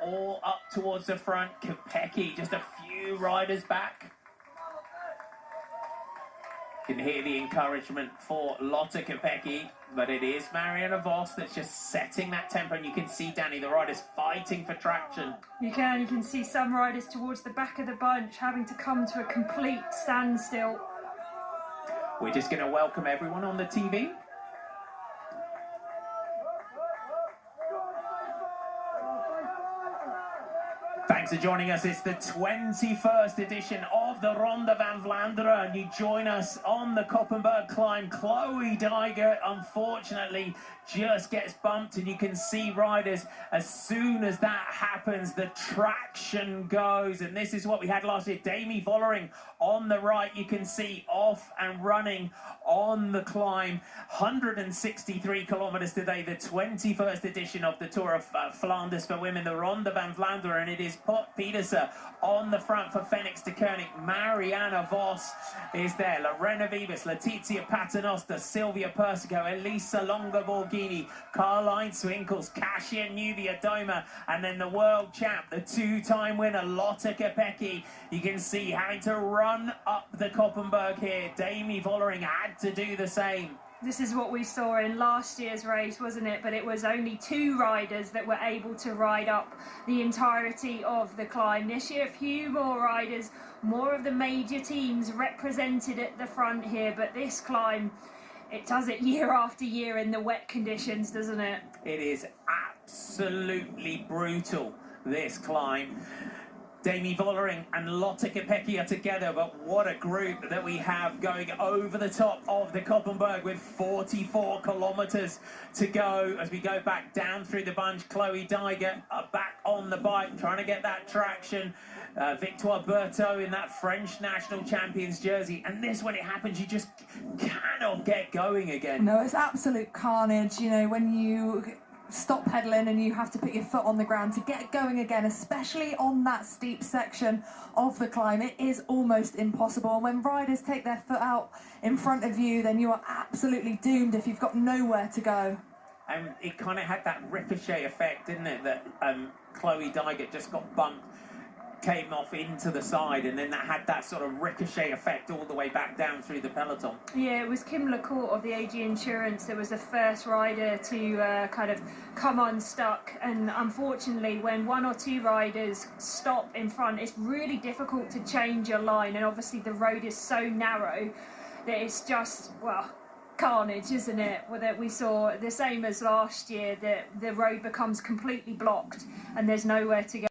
all up towards the front. Kopecky just a few riders back. You can hear the encouragement for Lotte Kopecky, but it is Marianne Vos that's just setting that tempo, and you can see, Danny, the riders fighting for traction. You can see some riders towards the back of the bunch having to come to a complete standstill. We're just going to welcome everyone on the TV. Thanks for joining us. It's the 21st edition of the Ronde van Vlaanderen, and you join us on the Koppenberg climb. Chloe Dygert, unfortunately, just gets bumped, and you can see riders, as soon as that happens, the traction goes, and this is what we had last year. Demi Vollering on the right, you can see off and running on the climb. 163 kilometers today, the 21st edition of the Tour of Flanders for women, the Ronde van Vlaanderen, and it is Pot Pieterse on the front for Fenix de Koning. Marianne Vos is there. Lorena Vivas, Letizia Paternoster, Silvia Persico, Elisa Longo-Borghini, Karl-Heinz Winkels, Kasia Niewiadoma, and then the world champ, the two-time winner, Lotte Kopecky. You can see having to run up the Koppenberg here. Demi Vollering had to do the same. This is what we saw in last year's race, wasn't it? But it was only 2 riders that were able to ride up the entirety of the climb. This year, a few more riders, more of the major teams represented at the front here. But this climb, it does it year after year in the wet conditions, doesn't it? It is absolutely brutal, this climb. Demi Vollering and Lotte Kopecky are together, but what a group that we have going over the top of the Koppenberg with 44 kilometers to go as we go back down through the bunch. Chloe Dygert back on the bike, trying to get that traction. Victoire Berthaud in that French national champions jersey, and this, when it happens, you just cannot get going again. No, it's absolute carnage, you know, when you stop pedaling and you have to put your foot on the ground to get going again, especially on that steep section of the climb. It is almost impossible, and when riders take their foot out in front of you, then you are absolutely doomed if you've got nowhere to go. And it kind of had that ricochet effect, didn't it, that Chloe Dygert just got bumped, came off into the side, and then that had that sort of ricochet effect all the way back down through the peloton. Yeah, it was Kim LaCourte of the AG Insurance that was the first rider to kind of come unstuck, and unfortunately when 1 or 2 riders stop in front, it's really difficult to change your line, and obviously the road is so narrow that it's just, well, carnage, isn't it? That we saw the same as last year, that the road becomes completely blocked and there's nowhere to go.